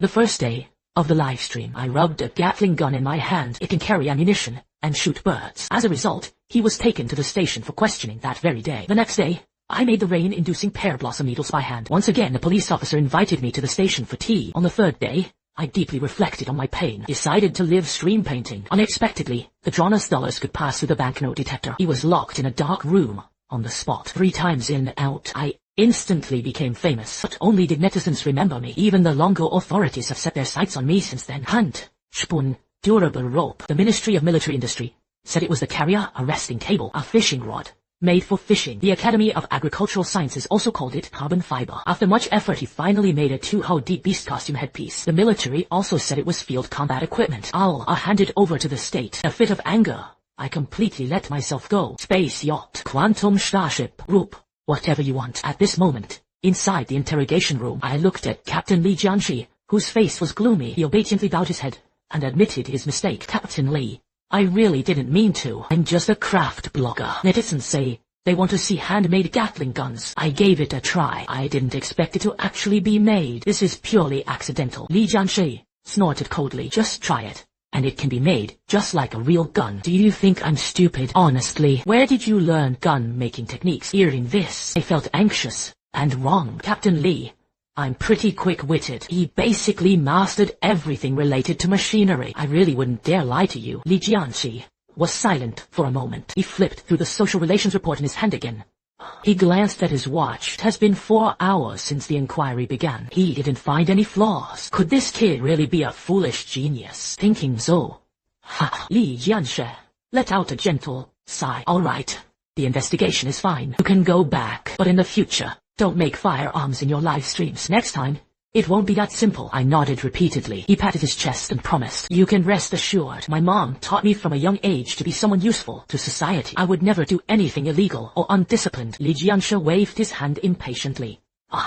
The first day of the livestream, I rubbed a Gatling gun in my hand. It can carry ammunition and shoot birds. As a result, he was taken to the station for questioning that very day. The next day, I made the rain-inducing pear blossom needles by hand. Once again, a police officer invited me to the station for tea. On the third day, I deeply reflected on my pain, decided to live stream painting. Unexpectedly, the drawn dollars could pass through the banknote detector. He was locked in a dark room on the spot. 3 times in and out, I instantly became famous. But only did netizens remember me. Even the Longo authorities have set their sights on me since then. Handspun, durable rope. The Ministry of Military Industry said it was the carrier arresting cable, a fishing rod made for fishing. The Academy of Agricultural Sciences also called it carbon fiber. After much effort, he finally made a 2-hoe deep beast costume headpiece. The military also said it was field combat equipment. I'll hand it over to the state. A fit of anger, I completely let myself go. Space yacht, quantum starship, roop, whatever you want. At this moment, inside the interrogation room, I looked at Captain Lee Jianxi, whose face was gloomy. He obediently bowed his head and admitted his mistake. Captain Lee, I really didn't mean to. I'm just a craft blogger. Netizens say they want to see handmade Gatling guns. I gave it a try. I didn't expect it to actually be made. This is purely accidental. Li Jianxi snorted coldly. Just try it, and it can be made just like a real gun. Do you think I'm stupid? Honestly, where did you learn gun-making techniques? Hearing this, I felt anxious and wrong. Captain Lee, I'm pretty quick-witted. He basically mastered everything related to machinery. I really wouldn't dare lie to you. Li Jianxi was silent for a moment. He flipped through the social relations report in his hand again. He glanced at his watch. It has been 4 hours since the inquiry began. He didn't find any flaws. Could this kid really be a foolish genius? Thinking so, Li Jianxi let out a gentle sigh. All right, the investigation is fine. You can go back, but in the future, don't make firearms in your live streams. Next time, it won't be that simple. I nodded repeatedly. He patted his chest and promised, you can rest assured. My mom taught me from a young age to be someone useful to society. I would never do anything illegal or undisciplined. Li Jianxi waved his hand impatiently.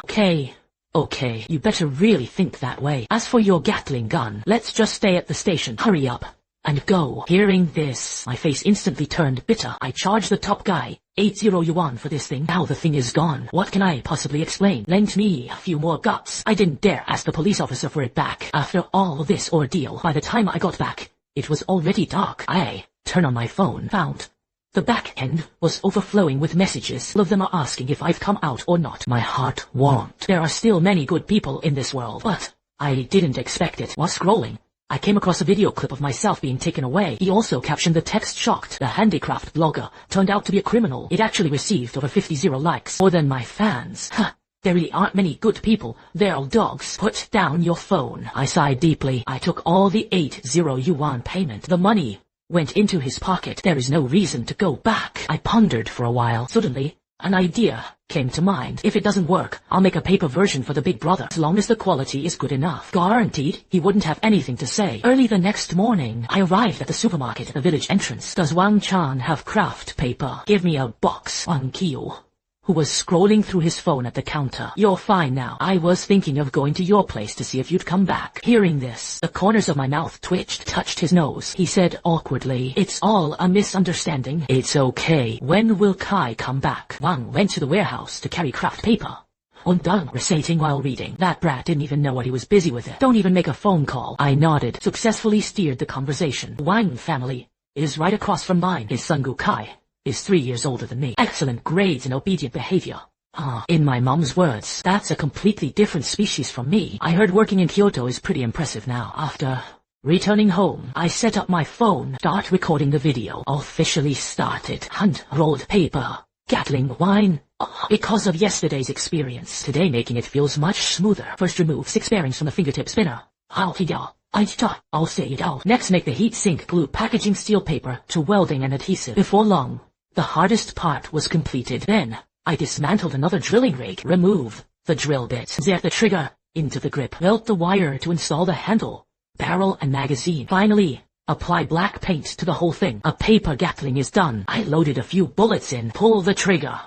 Okay, you better really think that way. As for your Gatling gun, let's just stay at the station. Hurry up and go. Hearing this, my face instantly turned bitter. I charged the top guy 80 yuan for this thing. Now the thing is gone. What can I possibly explain? Lend me a few more guts. I didn't dare ask the police officer for it back. After all this ordeal, by the time I got back, it was already dark. I turned on my phone, found the back end was overflowing with messages. All of them are asking if I've come out or not. My heart warmed. There are still many good people in this world, but I didn't expect it. While scrolling, I came across a video clip of myself being taken away. He also captioned the text shocked. The handicraft blogger turned out to be a criminal. It actually received over 50 likes. More than my fans. There really aren't many good people. They're all dogs. Put down your phone. I sighed deeply. I took all the 80 yuan payment. The money went into his pocket. There is no reason to go back. I pondered for a while. Suddenly, an idea came to mind. If it doesn't work, I'll make a paper version for the big brother, as long as the quality is good enough. Guaranteed, he wouldn't have anything to say. Early the next morning, I arrived at the supermarket at the village entrance. Does Wang Chan have craft paper? Give me a box. Wang Qiu, who was scrolling through his phone at the counter. You're fine now. I was thinking of going to your place to see if you'd come back. Hearing this, the corners of my mouth twitched, touched his nose. He said awkwardly, it's all a misunderstanding. It's okay. When will Kai come back? Wang went to the warehouse to carry craft paper. Done, reciting while reading. That brat didn't even know what he was busy with it. Don't even make a phone call. I nodded, successfully steered the conversation. Wang family is right across from mine. His son Gu Kai is 3 years older than me. Excellent grades and obedient behavior. In my mom's words, that's a completely different species from me. I heard working in Kyoto is pretty impressive now. After returning home, I set up my phone, start recording the video. Officially started. Hand rolled paper. Gatling wine. Because of yesterday's experience, today making it feels much smoother. First remove 6 bearings from the fingertip spinner. I'll say it out. Next make the heat sink glue packaging steel paper to welding and adhesive. Before long, the hardest part was completed. Then, I dismantled another drilling rig. Remove the drill bit. Insert the trigger into the grip. Weld the wire to install the handle, barrel and magazine. Finally, apply black paint to the whole thing. A paper Gatling is done. I loaded a few bullets in. Pull the trigger.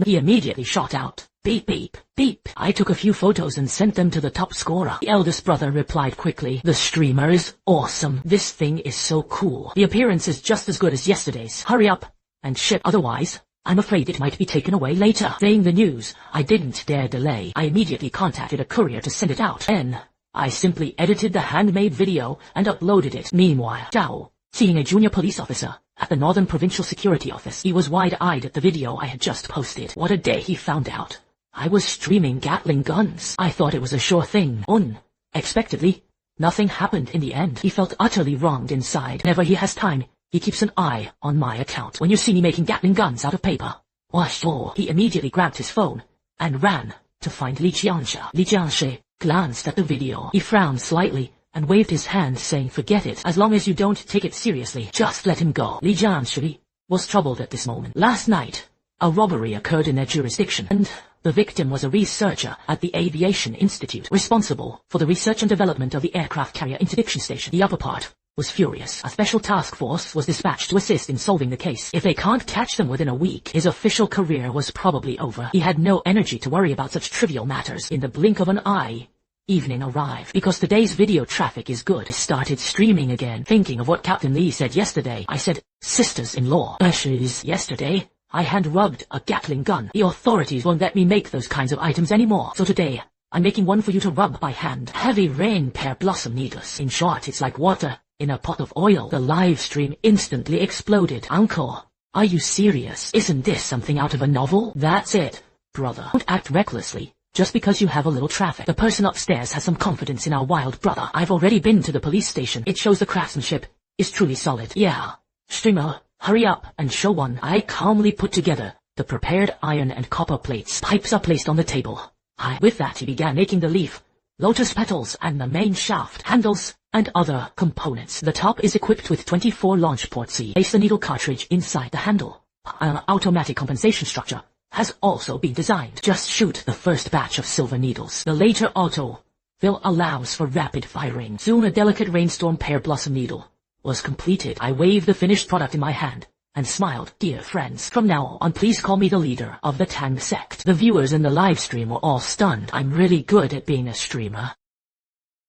He immediately shot out. Beep, beep, beep. I took a few photos and sent them to the top scorer. The eldest brother replied quickly, the streamer is awesome. This thing is so cool. The appearance is just as good as yesterday's. Hurry up and ship, otherwise I'm afraid it might be taken away later. Saying the news, I didn't dare delay. I immediately contacted a courier to send it out. Then, I simply edited the handmade video and uploaded it. Meanwhile, Zhao, seeing a junior police officer at the Northern Provincial Security Office, he was wide-eyed at the video I had just posted. What a day he found out I was streaming Gatling guns. I thought it was a sure thing. Unexpectedly, nothing happened in the end. He felt utterly wronged inside. Whenever he has time, he keeps an eye on my account. When you see me making Gatling guns out of paper, he immediately grabbed his phone and ran to find Li Jianshe. Li Jianshe glanced at the video. He frowned slightly and waved his hand, saying, "Forget it. As long as you don't take it seriously, just let him go." Li Jianshe was troubled at this moment. Last night, a robbery occurred in their jurisdiction, and the victim was a researcher at the Aviation Institute, responsible for the research and development of the aircraft carrier interdiction station. The upper part was furious. A special task force was dispatched to assist in solving the case. If they can't catch them within a week, his official career was probably over. He had no energy to worry about such trivial matters. In the blink of an eye, evening arrived. Because today's video traffic is good, I started streaming again, thinking of what Captain Lee said yesterday. I said, "Sisters-in-law." Yesterday, I hand-rubbed a Gatling gun. The authorities won't let me make those kinds of items anymore. So today, I'm making one for you to rub by hand. Heavy rain pear blossom needles. In short, it's like water in a pot of oil. The live stream instantly exploded. "Uncle, are you serious? Isn't this something out of a novel?" "That's it, brother. Don't act recklessly. Just because you have a little traffic. The person upstairs has some confidence in our wild brother. I've already been to the police station. It shows the craftsmanship is truly solid." "Yeah. Streamer, hurry up and show one." I calmly put together the prepared iron and copper plates. Pipes are placed on the table. With that he began making the leaf, lotus petals and the main shaft, handles, and other components. The top is equipped with 24 launch ports. Place the needle cartridge inside the handle. An automatic compensation structure has also been designed. Just shoot the first batch of silver needles. The later auto fill allows for rapid firing. Soon a delicate rainstorm pear blossom needle was completed. I waved the finished product in my hand and smiled. "Dear friends, from now on please call me the leader of the Tang sect." The viewers in the live stream were all stunned. I'm really good at being a streamer.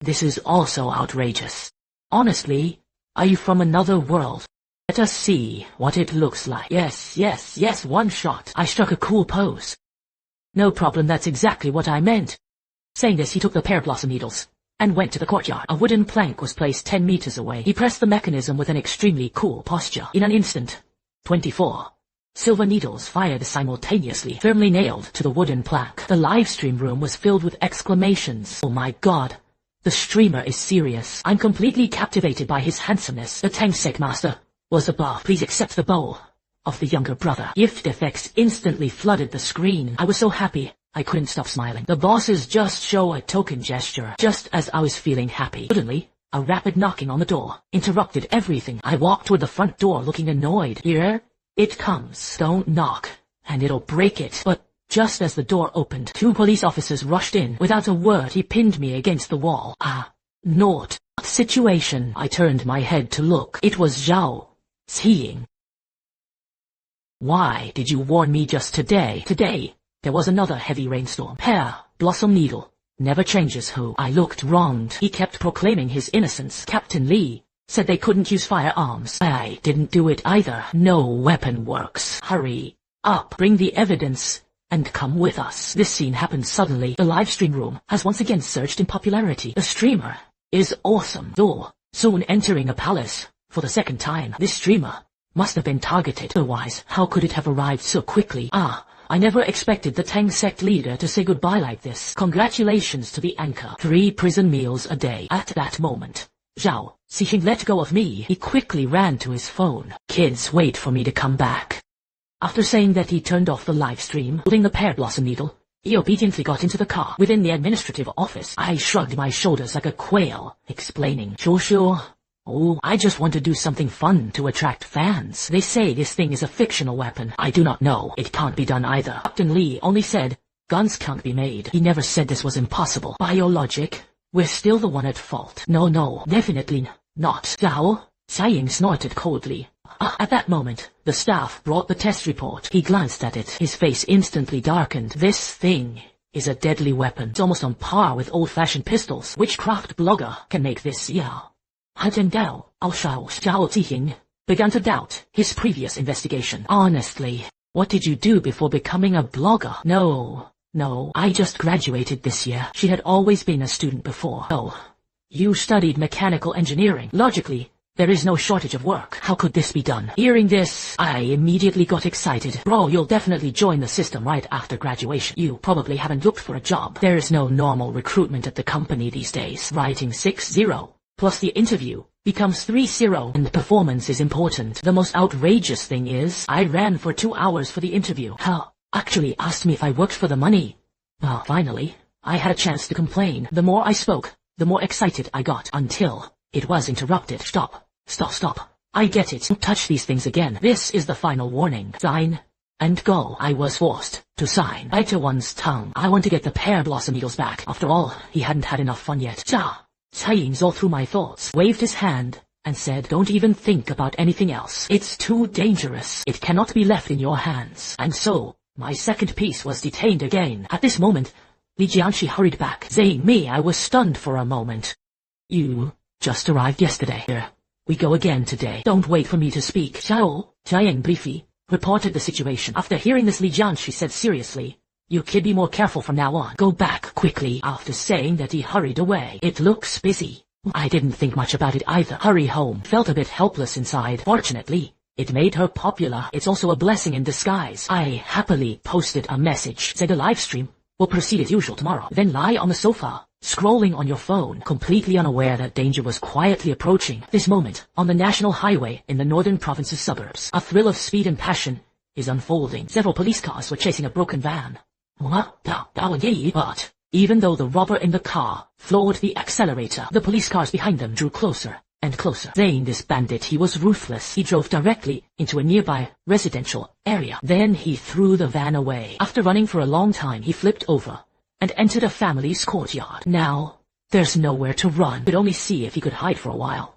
This is also outrageous. Honestly, are you from another world? Let us see what it looks like. Yes, one shot. I struck a cool pose. "No problem, that's exactly what I meant." Saying this, he took the pear blossom needles and went to the courtyard. A wooden plank was placed 10 meters away. He pressed the mechanism with an extremely cool posture. In an instant, 24 silver needles fired simultaneously, firmly nailed to the wooden plank. The live stream room was filled with exclamations. "Oh my god, the streamer is serious. I'm completely captivated by his handsomeness." The Tang sect master was above. "Please accept the bowl of the younger brother." Gift effects instantly flooded the screen. I was so happy I couldn't stop smiling. The bosses just show a token gesture. Just as I was feeling happy, suddenly, a rapid knocking on the door interrupted everything. I walked toward the front door looking annoyed. "Here it comes. Don't knock, and it'll break it." But just as the door opened, 2 police officers rushed in. Without a word, he pinned me against the wall. Not situation. I turned my head to look. It was Zhao. Seeing. "Why did you warn me just today?" Today, there was another heavy rainstorm. Pear, blossom needle, never changes who. I looked wronged. He kept proclaiming his innocence. Captain Lee said they couldn't use firearms. I didn't do it either. No weapon works. Hurry up, bring the evidence, and come with us. This scene happened suddenly. The live stream room has once again surged in popularity. The streamer is awesome. Though, soon entering a palace. For the second time, this streamer must have been targeted. Otherwise, how could it have arrived so quickly? I never expected the Tang sect leader to say goodbye like this. Congratulations to the anchor. 3 prison meals a day. At that moment, Zhao Xixing let go of me. He quickly ran to his phone. "Kids, wait for me to come back." After saying that, he turned off the live stream. Holding the pear blossom needle, he obediently got into the car. Within the administrative office, I shrugged my shoulders like a quail, explaining, "Sure. Oh, I just want to do something fun to attract fans. They say this thing is a fictional weapon. I do not know. It can't be done either." Captain Lee only said, "Guns can't be made." He never said this was impossible. By your logic, we're still the one at fault. No, definitely not. Zhao Xiang snorted coldly. At that moment, the staff brought the test report. He glanced at it. His face instantly darkened. "This thing is a deadly weapon. It's almost on par with old-fashioned pistols. Which craft blogger can make this?" Zhao Xixing began to doubt his previous investigation. "Honestly, what did you do before becoming a blogger?" "No, No, I just graduated this year. She had always been a student before. Oh, you studied mechanical engineering. Logically, there is no shortage of work. How could this be done? Hearing this, I immediately got excited. Bro, you'll definitely join the system right after graduation. You probably haven't looked for a job. There is no normal recruitment at the company these days. Writing 6-0 plus the interview becomes 3-0, and performance is important. The most outrageous thing is, I ran for 2 hours for the interview. Actually asked me if I worked for the money. Well, finally, I had a chance to complain. The more I spoke, the more excited I got, until it was interrupted. Stop. I get it. Don't touch these things again. This is the final warning. Sign and go. I was forced to sign. Bite to one's tongue. I want to get the pear blossom needles back. After all, he hadn't had enough fun yet. Tying all through my thoughts, waved his hand, and said, don't even think about anything else. It's too dangerous. It cannot be left in your hands. And so, my second piece was detained again. At this moment, Li Jianxi hurried back, saying me. I was stunned for a moment. You just arrived yesterday. Here we go again today. Don't wait for me to speak. Jiaying briefly reported the situation. After hearing this, Li Jianxi said seriously, you kid, be more careful from now on. Go back quickly. After saying that, he hurried away. It looks busy. I didn't think much about it either. Hurry home. Felt a bit helpless inside. Fortunately, it made her popular. It's also a blessing in disguise. I happily posted a message. Said a live stream will proceed as usual tomorrow. Then lie on the sofa, scrolling on your phone, completely unaware that danger was quietly approaching. This moment, on the national highway in the northern province's suburbs, a thrill of speed and passion is unfolding. Several police cars were chasing a broken van. But even though the robber in the car floored the accelerator, the police cars behind them drew closer and closer. Saying this bandit, he was ruthless. He drove directly into a nearby residential area. Then he threw the van away. After running for a long time, he flipped over and entered a family's courtyard. Now, there's nowhere to run. Could only see if he could hide for a while.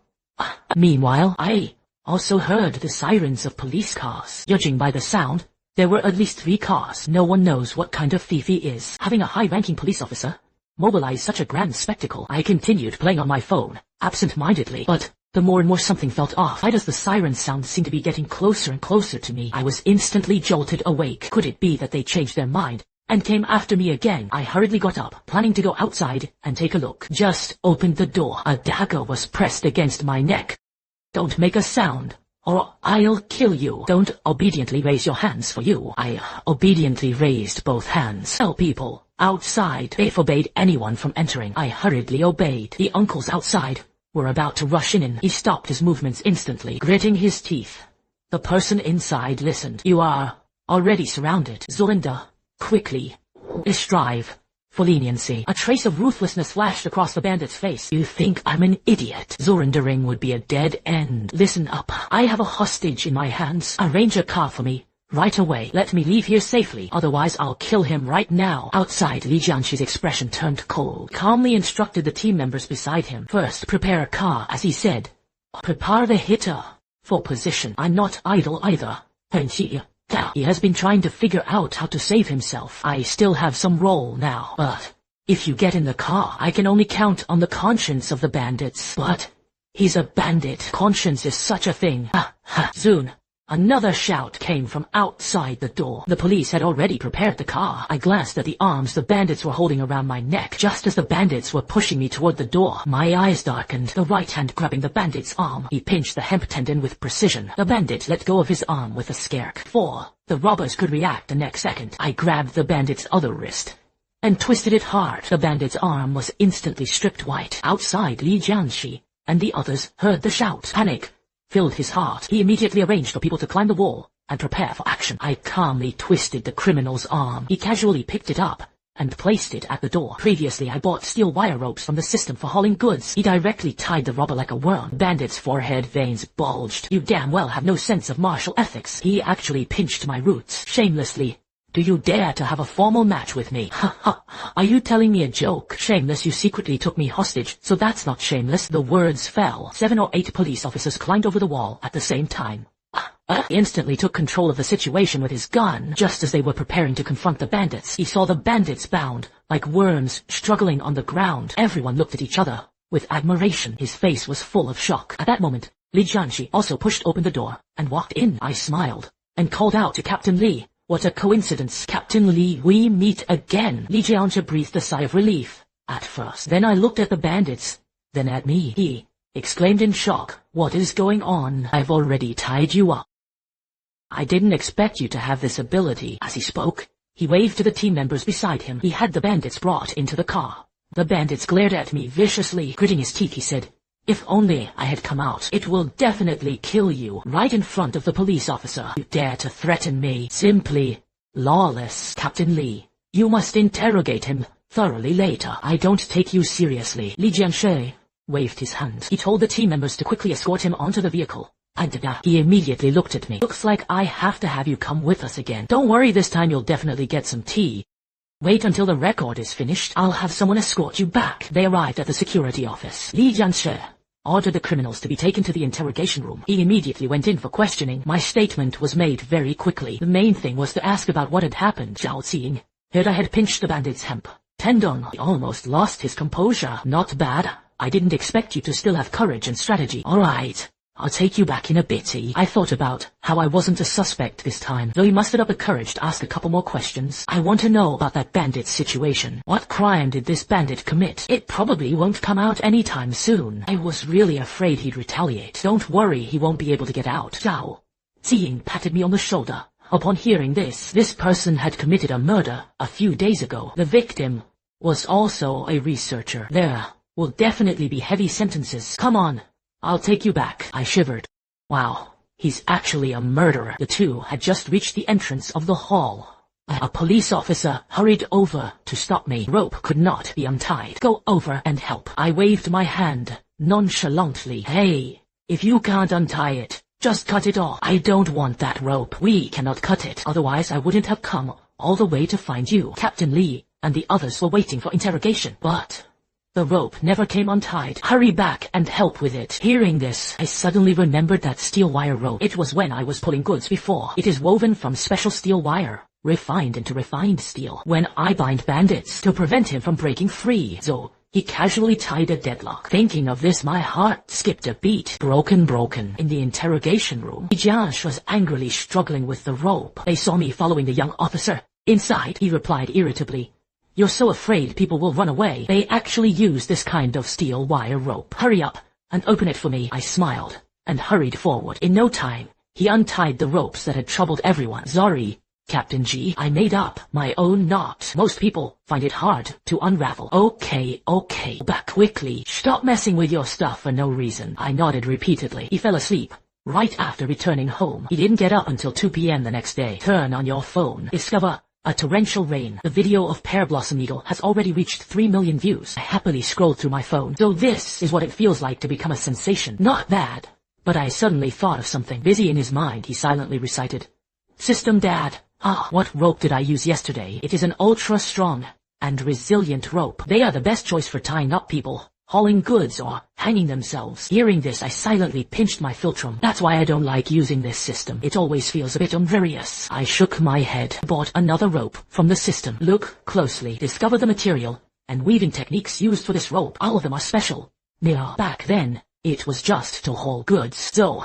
Meanwhile, I also heard the sirens of police cars. Judging by the sound, there were at least 3 cars. No one knows what kind of thief he is. Having a high-ranking police officer mobilize such a grand spectacle, I continued playing on my phone, absent-mindedly. But the more and more something felt off. Why does the siren sound seem to be getting closer and closer to me? I was instantly jolted awake. Could it be that they changed their mind and came after me again? I hurriedly got up, planning to go outside and take a look. Just opened the door. A dagger was pressed against my neck. Don't make a sound, or I'll kill you. Don't obediently raise your hands for you. I obediently raised both hands. Tell people outside. They forbade anyone from entering. I hurriedly obeyed. The uncles outside were about to rush in. He stopped his movements instantly, gritting his teeth. The person inside listened. You are already surrounded. Zorinda, quickly, strive for leniency. A trace of ruthlessness flashed across the bandit's face. You think I'm an idiot? Surrendering would be a dead end. Listen up. I have a hostage in my hands. Arrange a car for me right away. Let me leave here safely. Otherwise, I'll kill him right now. Outside, Li Jianxi's expression turned cold. Calmly instructed the team members beside him. First, prepare a car, as he said. Prepare the hitter for position. I'm not idle either. He has been trying to figure out how to save himself. I still have some role now. But if you get in the car, I can only count on the conscience of the bandits. But he's a bandit. Conscience is such a thing. Soon, another shout came from outside the door. The police had already prepared the car. I glanced at the arms the bandits were holding around my neck. Just as the bandits were pushing me toward the door, my eyes darkened, the right hand grabbing the bandit's arm. He pinched the hemp tendon with precision. The bandit let go of his arm with a scare. Before the robbers could react the next second, I grabbed the bandit's other wrist and twisted it hard. The bandit's arm was instantly stripped white. Outside, Li Jianxi and the others heard the shout. Panic filled his heart. He immediately arranged for people to climb the wall and prepare for action. I calmly twisted the criminal's arm. He casually picked it up and placed it at the door. Previously, I bought steel wire ropes from the system for hauling goods. He directly tied the robber like a worm. Bandit's forehead veins bulged. You damn well have no sense of martial ethics. He actually pinched my roots. Shamelessly. Do you dare to have a formal match with me? Are you telling me a joke? Shameless, you secretly took me hostage, so that's not shameless. The words fell. 7 or 8 police officers climbed over the wall at the same time. He instantly took control of the situation with his gun. Just as they were preparing to confront the bandits, he saw the bandits bound, like worms, struggling on the ground. Everyone looked at each other with admiration. His face was full of shock. At that moment, Li Jianxi also pushed open the door and walked in. I smiled and called out to Captain Li, What a coincidence, Captain Lee. We meet again. Li Jianxia breathed a sigh of relief. At first. Then I looked at the bandits. Then at me. He exclaimed in shock. What is going on? I've already tied you up. I didn't expect you to have this ability. As he spoke, he waved to the team members beside him. He had the bandits brought into the car. The bandits glared at me viciously. Gritting his teeth, he said, "If only I had come out. It will definitely kill you." Right in front of the police officer. "You dare to threaten me. Simply lawless. Captain Lee, you must interrogate him thoroughly later. I don't take you seriously." Li Jianxia waved his hand. He told the team members to quickly escort him onto the vehicle. He immediately looked at me. "Looks like I have to have you come with us again. Don't worry, this time you'll definitely get some tea. Wait until the record is finished. I'll have someone escort you back." They arrived at the security office. Li Jianxia ordered the criminals to be taken to the interrogation room. He immediately went in for questioning. My statement was made very quickly. The main thing was to ask about what had happened. Zhao Xing heard I had pinched the bandit's hemp tendon. He almost lost his composure. "Not bad. I didn't expect you to still have courage and strategy." "All right. I'll take you back in a bit." I thought about how I wasn't a suspect this time, though he mustered up the courage to ask a couple more questions. "I want to know about that bandit's situation. What crime did this bandit commit? It probably won't come out anytime soon." I was really afraid he'd retaliate. "Don't worry, he won't be able to get out." Zhao Xing patted me on the shoulder. Upon hearing this person had committed a murder a few days ago. The victim was also a researcher. There will definitely be heavy sentences. "Come on. I'll take you back." I shivered. Wow, he's actually a murderer. The two had just reached the entrance of the hall. A police officer hurried over to stop me. Rope could not be untied. "Go over and help." I waved my hand nonchalantly. "Hey, if you can't untie it, just cut it off." "I don't want that rope." "We cannot cut it. Otherwise I wouldn't have come all the way to find you." Captain Lee and the others were waiting for interrogation. But the rope never came untied. "Hurry back and help with it." Hearing this, I suddenly remembered that steel wire rope. It was when I was pulling goods before. It is woven from special steel wire, refined into refined steel. When I bind bandits to prevent him from breaking free, so he casually tied a deadlock. Thinking of this, my heart skipped a beat. Broken. In the interrogation room, Jiansh was angrily struggling with the rope. They saw me following the young officer. Inside, he replied irritably, "You're so afraid people will run away. They actually use this kind of steel wire rope. Hurry up and open it for me." I smiled and hurried forward. In no time, he untied the ropes that had troubled everyone. "Sorry, Captain G. I made up my own knot. Most people find it hard to unravel." Okay. Back quickly. "Stop messing with your stuff for no reason." I nodded repeatedly. He fell asleep right after returning home. He didn't get up until 2 p.m. the next day. Turn on your phone. Discover a torrential rain. The video of Pear Blossom Needle has already reached 3 million views. I happily scrolled through my phone. So this is what it feels like to become a sensation. Not bad. But I suddenly thought of something. Busy in his mind, he silently recited, "System Dad. What rope did I use yesterday? It is an ultra-strong and resilient rope. They are the best choice for tying up people, hauling goods, or hanging themselves." Hearing this, I silently pinched my philtrum. "That's why I don't like using this system. It always feels a bit unvarious." I shook my head. Bought another rope from the system. Look closely. Discover the material and weaving techniques used for this rope. All of them are special. Back then, it was just to haul goods. So,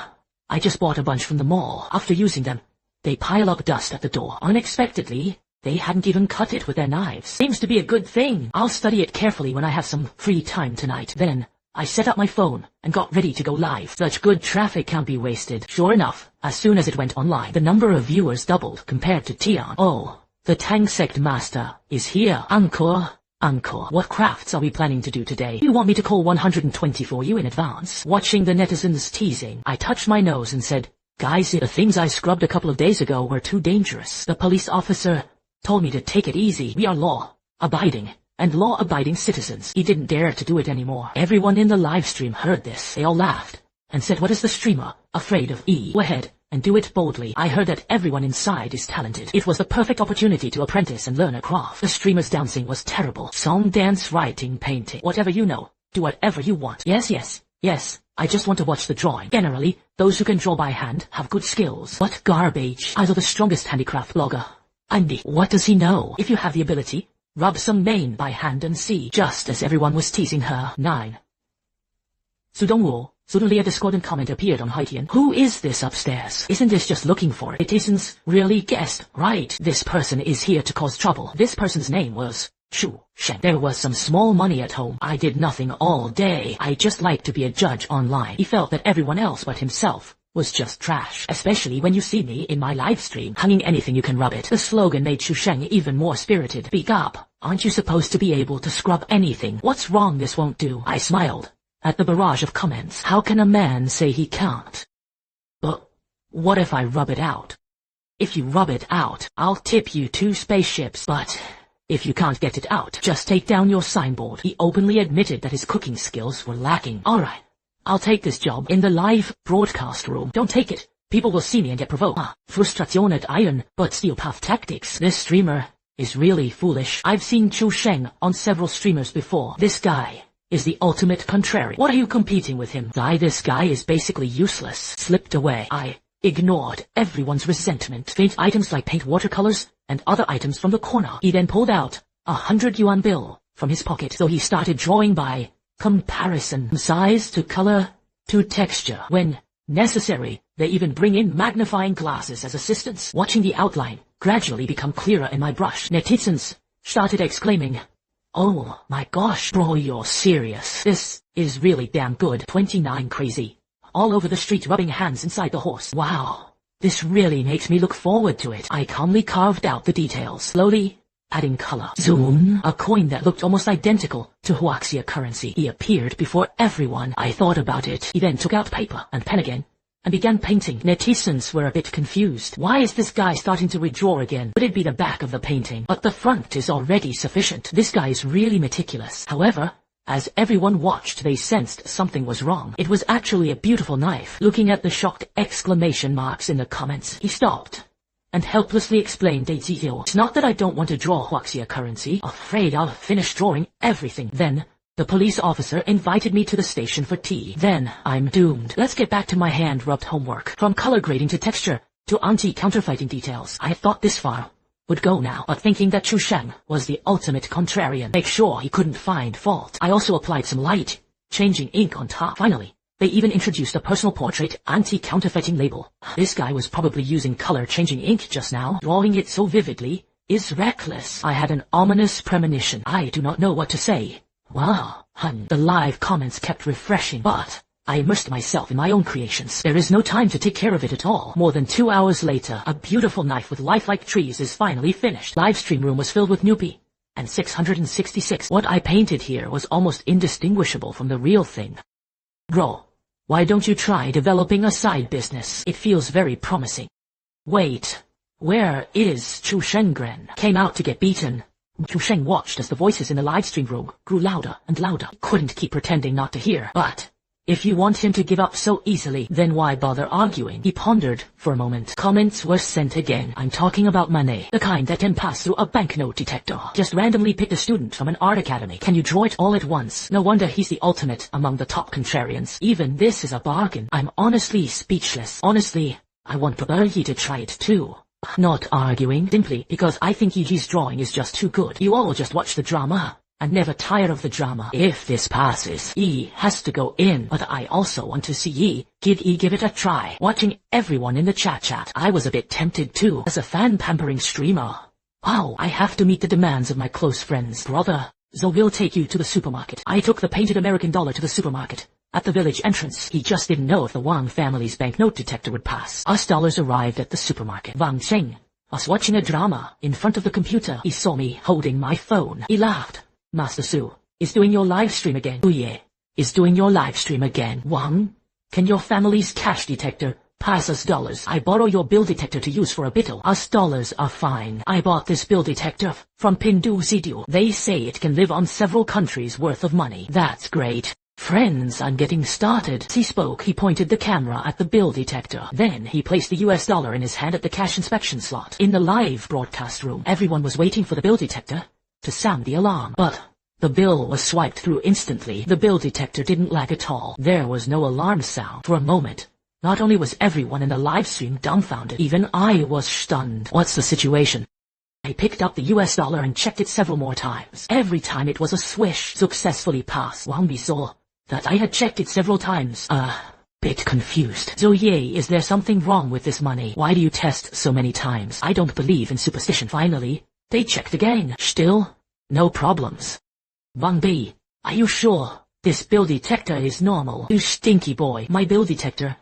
I just bought a bunch from the mall. After using them, they pile up dust at the door. Unexpectedly, they hadn't even cut it with their knives. Seems to be a good thing. I'll study it carefully when I have some free time tonight. Then, I set up my phone and got ready to go live. Such good traffic can't be wasted. Sure enough, as soon as it went online, the number of viewers doubled compared to Tian. "Oh, the Tang Sect Master is here. Encore. What crafts are we planning to do today? You want me to call 120 for you in advance?" Watching the netizens teasing, I touched my nose and said, "Guys, the things I scrubbed a couple of days ago were too dangerous. The police officer told me to take it easy. We are law-abiding and law-abiding citizens." He didn't dare to do it anymore. Everyone in the live stream heard this. They all laughed and said, "What is the streamer afraid of? Go ahead and do it boldly." I heard that everyone inside is talented. It was the perfect opportunity to apprentice and learn a craft. The streamer's dancing was terrible. Song, dance, writing, painting. Whatever you know, do whatever you want. Yes. I just want to watch the drawing. Generally, those who can draw by hand have good skills. What garbage. I was the strongest handicraft blogger. Andy, what does he know? If you have the ability, rub some mane by hand and see. Just as everyone was teasing her. 9. Sudongwu, Suddenly a discordant comment appeared on Haitian. Who is this upstairs? Isn't this just looking for it? Netizens really guessed right. This person is here to cause trouble. This person's name was Chu Shen. There was some small money at home. I did nothing all day. I just like to be a judge online. He felt that everyone else but himself was just trash, especially when you see me in my live stream hanging anything you can rub it. The slogan made Chu Sheng even more spirited. Speak up. Aren't you supposed to be able to scrub anything? What's wrong? This won't do. I smiled at the barrage of comments. How can a man say he can't? But what if I rub it out? If you rub it out, I'll tip you 2 spaceships. But if you can't get it out, just take down your signboard. He openly admitted that his cooking skills were lacking. Alright, I'll take this job in the live broadcast room. Don't take it. People will see me and get provoked. Frustration at iron, but steel path tactics. This streamer is really foolish. I've seen Chu Sheng on several streamers before. This guy is the ultimate contrarian. What are you competing with him? This guy is basically useless. Slipped away. I ignored everyone's resentment. Faint items like paint watercolors and other items from the corner. He then pulled out a 100 yuan bill from his pocket. So he started drawing by comparison. Size to color to texture. When necessary, they even bring in magnifying glasses as assistants. Watching the outline gradually become clearer in my brush, netizens started exclaiming, "Oh my gosh, bro, you're serious. This is really damn good." 29 crazy. All over the street rubbing hands inside the horse. Wow, this really makes me look forward to it. I calmly carved out the details, slowly adding color. Zoom. A coin that looked almost identical to Huaxia currency. He appeared before everyone. I thought about it. He then took out paper and pen again and began painting. Netizens were a bit confused. Why is this guy starting to redraw again? Would it be the back of the painting? But the front is already sufficient. This guy is really meticulous. However, as everyone watched, they sensed something was wrong. It was actually a beautiful knife. Looking at the shocked exclamation marks in the comments, he stopped and helplessly explained, "It's not that I don't want to draw Huaxia currency. Afraid I'll finish drawing everything. Then the police officer invited me to the station for tea. Then I'm doomed. Let's get back to my hand-rubbed homework. From color grading to texture to anti-counterfeiting details. I thought this far would go now, but thinking that Chu Sheng was the ultimate contrarian, make sure he couldn't find fault. I also applied some light, changing ink on top. Finally, they even introduced a personal portrait anti-counterfeiting label. This guy was probably using color-changing ink just now. Drawing it so vividly is reckless. I had an ominous premonition. I do not know what to say. Wow, hun. The live comments kept refreshing, but I immersed myself in my own creations. There is no time to take care of it at all. More than 2 hours later, a beautiful knife with lifelike trees is finally finished. Livestream room was filled with newbie and 666. What I painted here was almost indistinguishable from the real thing. Bro, why don't you try developing a side business? It feels very promising. Wait, where is Chu Shengren? Came out to get beaten. Chu Sheng watched as the voices in the livestream room grew louder and louder. He couldn't keep pretending not to hear. But if you want him to give up so easily, then why bother arguing? He pondered for a moment. Comments were sent again. I'm talking about money, the kind that can pass through a banknote detector. Just randomly picked a student from an art academy. Can you draw it all at once? No wonder he's the ultimate among the top contrarians. Even this is a bargain. I'm honestly speechless. Honestly, I want Yi to try it too. Not arguing, simply because I think Yiji's drawing is just too good. You all just watch the drama and never tire of the drama. If this passes, Yi has to go in, but I also want to see Yi give it a try. Watching everyone in the chat, I was a bit tempted too. As a fan pampering streamer, wow, I have to meet the demands of my close friends. Brother, Zo will take you to the supermarket. I took the painted American dollar to the supermarket. At the village entrance, he just didn't know if the Wang family's banknote detector would pass. Us dollars arrived at the supermarket. Wang Cheng, us watching a drama in front of the computer. He saw me holding my phone. He laughed. Master Su is doing your live stream again. Uye is doing your live stream again. Wang, can your family's cash detector pass us dollars? I borrow your bill detector to use for a bittle. Us dollars are fine. I bought this bill detector from Pindu Zidu. They say it can live on several countries worth of money. That's great. Friends, I'm getting started. As he spoke, he pointed the camera at the bill detector. Then he placed the US dollar in his hand at the cash inspection slot. In the live broadcast room, everyone was waiting for the bill detector to sound the alarm. But the bill was swiped through instantly. The bill detector didn't lag at all. There was no alarm sound. For a moment, not only was everyone in the live stream dumbfounded, even I was stunned. What's the situation? I picked up the US dollar and checked it several more times. Every time it was a swish. Successfully passed. Wang Bi saw that I had checked it several times. Bit confused. So yay, is there something wrong with this money? Why do you test so many times? I don't believe in superstition. Finally, they checked again. Still, no problems. Wang B, are you sure this bill detector is normal? You stinky boy. My bill detector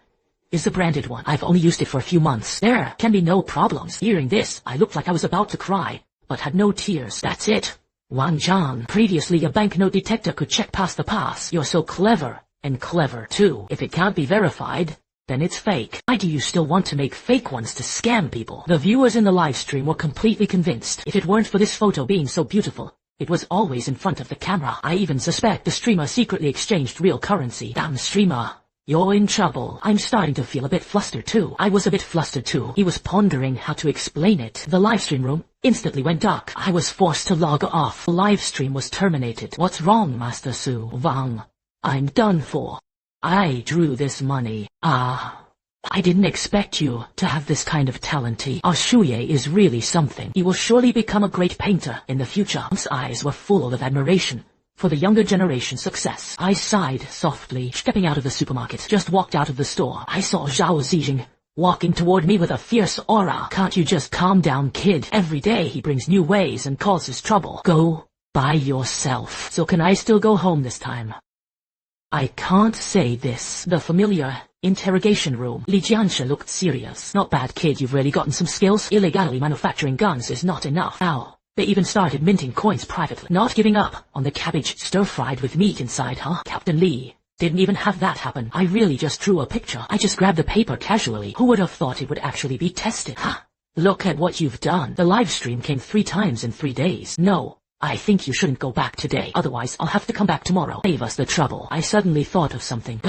is the branded one. I've only used it for a few months. There can be no problems. Hearing this, I looked like I was about to cry, but had no tears. That's it. Wang Zhang. Previously a banknote detector could check past the pass. You're so clever. And clever too. If it can't be verified, then it's fake. Why do you still want to make fake ones to scam people? The viewers in the live stream were completely convinced. If it weren't for this photo being so beautiful, it was always in front of the camera. I even suspect the streamer secretly exchanged real currency. Damn streamer, you're in trouble. I'm starting to feel a bit flustered too. I was a bit flustered too. He was pondering how to explain it. The live stream room instantly went dark. I was forced to log off. The live stream was terminated. What's wrong, Master Su? Wang, I'm done for. I drew this money. I didn't expect you to have this kind of talent. Our Shuye is really something. He will surely become a great painter in the future. His eyes were full of admiration for the younger generation's success. I sighed softly, stepping out of the supermarket. Just walked out of the store. I saw Zhao Zijing walking toward me with a fierce aura. Can't you just calm down, kid? Every day he brings new ways and causes trouble. Go by yourself. So can I still go home this time? I can't say this. The familiar interrogation room. Li Jianxia looked serious. Not bad, kid, you've really gotten some skills. Illegally manufacturing guns is not enough. Ow. They even started minting coins privately. Not giving up on the cabbage stir-fried with meat inside, huh? Captain Li didn't even have that happen. I really just drew a picture. I just grabbed the paper casually. Who would have thought it would actually be tested? Huh? Look at what you've done. The live stream came 3 times in 3 days. No. I think you shouldn't go back today, otherwise I'll have to come back tomorrow. Save us the trouble. I suddenly thought of something.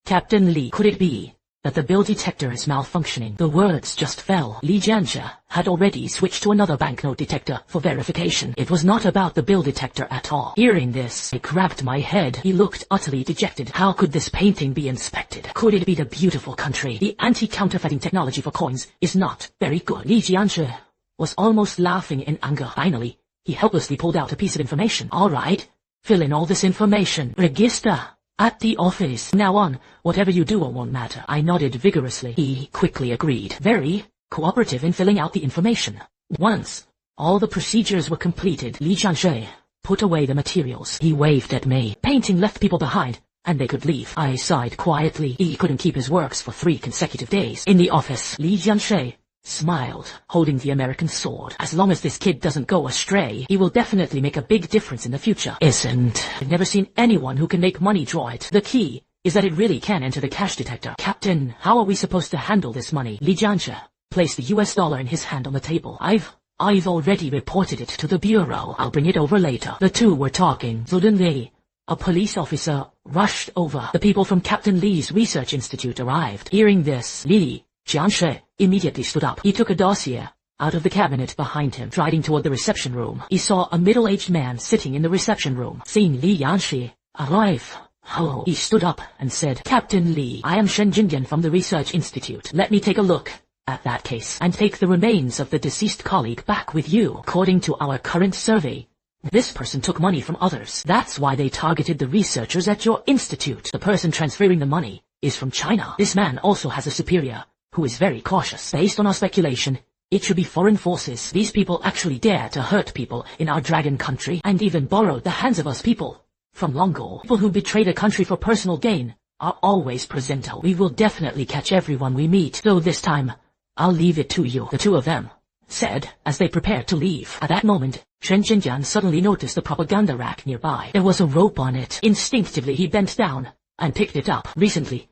Captain Li, could it be that the bill detector is malfunctioning? The words just fell. Li Jianxia had already switched to another banknote detector for verification. It was not about the bill detector at all. Hearing this, I grabbed my head. He looked utterly dejected. How could this painting be inspected? Could it be the beautiful country? The anti-counterfeiting technology for coins is not very good. Li Jianxia was almost laughing in anger. Finally, he helplessly pulled out a piece of information. All right, fill in all this information. Register at the office. Now on, whatever you do won't matter. I nodded vigorously. He quickly agreed. Very cooperative in filling out the information. Once all the procedures were completed, Li Jianxia put away the materials. He waved at me. Painting left people behind, and they could leave. I sighed quietly. He couldn't keep his works for 3 consecutive days. In the office, Li Jianxia smiled, holding the American sword. As long as this kid doesn't go astray, he will definitely make a big difference in the future. I've never seen anyone who can make money draw it. The key is that it really can enter the cash detector. Captain, how are we supposed to handle this money? Li Jianxia placed the US dollar in his hand on the table. I've already reported it to the bureau. I'll bring it over later. The two were talking. Suddenly, a police officer rushed over. The people from Captain Li's research institute arrived. Hearing this, Li Jianxia immediately stood up. He took a dossier out of the cabinet behind him, striding toward the reception room. He saw a middle-aged man sitting in the reception room. Seeing Li Jianxia arrive, hello, he stood up and said, Captain Li, I am Shen Jinyan from the research institute. Let me take a look at that case and take the remains of the deceased colleague back with you. According to our current survey, this person took money from others. That's why they targeted the researchers at your institute. The person transferring the money is from China. This man also has a superior who is very cautious. Based on our speculation, it should be foreign forces. These people actually dare to hurt people in our dragon country, and even borrowed the hands of us people from long ago. People who betray the country for personal gain are always presentable. We will definitely catch everyone we meet, though this time, I'll leave it to you. The two of them said as they prepared to leave. At that moment, Shen Jinjian suddenly noticed the propaganda rack nearby. There was a rope on it. Instinctively he bent down and picked it up. Recently,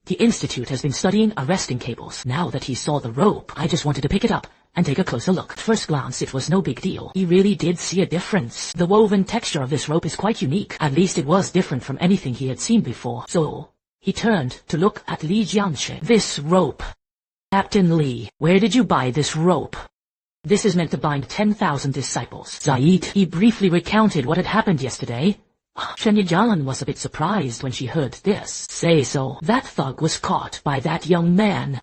the institute has been studying arresting cables. Now that he saw the rope, I just wanted to pick it up and take a closer look. At first glance, it was no big deal. He really did see a difference. The woven texture of this rope is quite unique. At least it was different from anything he had seen before. So, he turned to look at Li Jianxia. This rope. Captain Li, where did you buy this rope? This is meant to bind 10,000 disciples. Zaid, he briefly recounted what had happened yesterday. Shen Yijian was a bit surprised when she heard this. Say so. That thug was caught by that young man.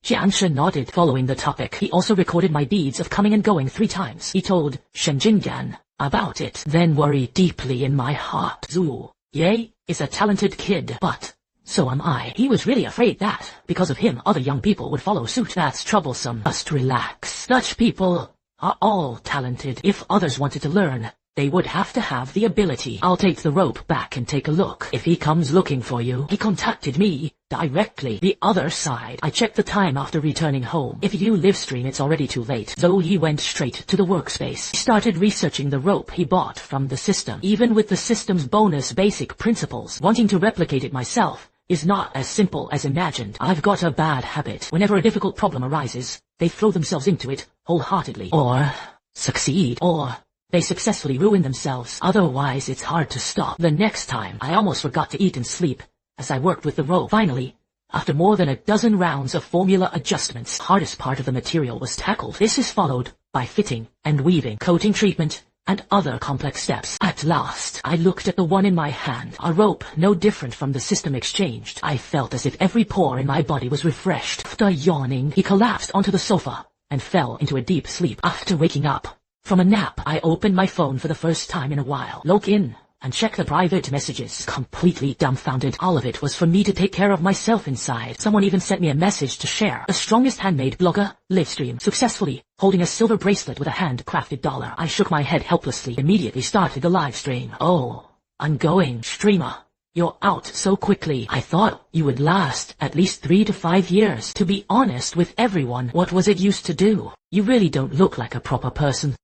Jianxia nodded, following the topic. He also recorded my deeds of coming and going 3 times. He told Shen Jinyan about it, then worried deeply in my heart. Zhu, yay? is a talented kid, but so am I. He was really afraid that, because of him, other young people would follow suit. That's troublesome. Just relax. Dutch people are all talented. If others wanted to learn, they would have to have the ability. I'll take the rope back and take a look. If he comes looking for you, he contacted me directly. The other side. I checked the time after returning home. If you live stream, it's already too late. So he went straight to the workspace. He started researching the rope he bought from the system. Even with the system's bonus basic principles, wanting to replicate it myself is not as simple as imagined. I've got a bad habit. Whenever a difficult problem arises, they throw themselves into it wholeheartedly. Or succeed. Or they successfully ruin themselves. Otherwise, it's hard to stop. The next time, I almost forgot to eat and sleep as I worked with the rope. Finally, after more than a dozen rounds of formula adjustments, the hardest part of the material was tackled. This is followed by fitting and weaving, coating treatment, and other complex steps. At last, I looked at the one in my hand, a rope no different from the system exchanged. I felt as if every pore in my body was refreshed. After yawning, he collapsed onto the sofa and fell into a deep sleep. After waking up from a nap, I opened my phone for the first time in a while. Log in and check the private messages. Completely dumbfounded. All of it was for me to take care of myself inside. Someone even sent me a message to share. The strongest handmade blogger livestream successfully holding a silver bracelet with a handcrafted dollar. I shook my head helplessly. Immediately started the live stream. Oh, ongoing streamer. You're out so quickly. I thought you would last at least 3 to 5 years. To be honest with everyone, what was it used to do? You really don't look like a proper person.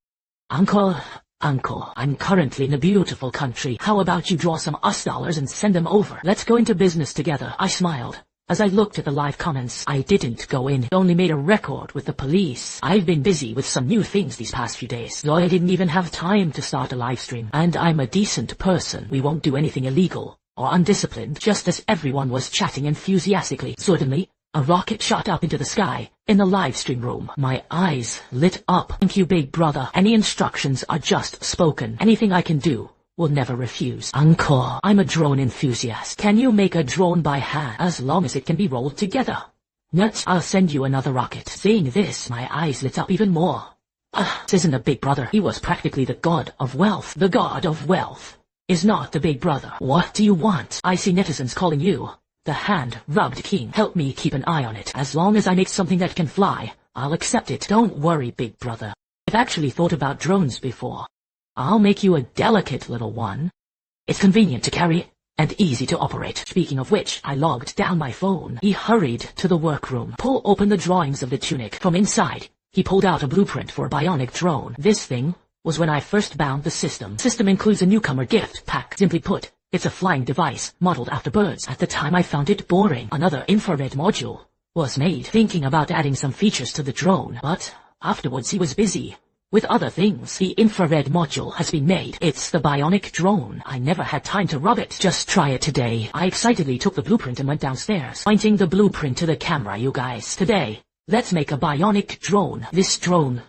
Uncle, I'm currently in a beautiful country. How about you draw some US dollars and send them over? Let's go into business together. I smiled as I looked at the live comments. I didn't go in. Only made a record with the police. I've been busy with some new things these past few days, so I didn't even have time to start a live stream. And I'm a decent person. We won't do anything illegal or undisciplined. Just as everyone was chatting enthusiastically, suddenly a rocket shot up into the sky in the live stream room. My eyes lit up. Thank you, big brother. Any instructions are just spoken. Anything I can do, will never refuse. Uncle, I'm a drone enthusiast. Can you make a drone by hand as long as it can be rolled together? Nuts, I'll send you another rocket. Seeing this, my eyes lit up even more. This isn't a big brother. He was practically the god of wealth. The god of wealth is not the big brother. What do you want? I see netizens calling you the hand-rubbed king. Help me keep an eye on it. As long as I make something that can fly, I'll accept it. Don't worry, big brother. I've actually thought about drones before. I'll make you a delicate little one. It's convenient to carry and easy to operate. Speaking of which, I logged down my phone. He hurried to the workroom. Pull open the drawings of the tunic. From inside, he pulled out a blueprint for a bionic drone. This thing was when I first bound the system. The system includes a newcomer gift pack. Simply put, it's a flying device modeled after birds. At the time I found it boring. Another infrared module was made, thinking about adding some features to the drone, but afterwards he was busy with other things. The infrared module has been made. It's the bionic drone. I never had time to rub it. Just try it today. I excitedly took the blueprint and went downstairs, pointing the blueprint to the camera. You guys, today, let's make a bionic drone. This drone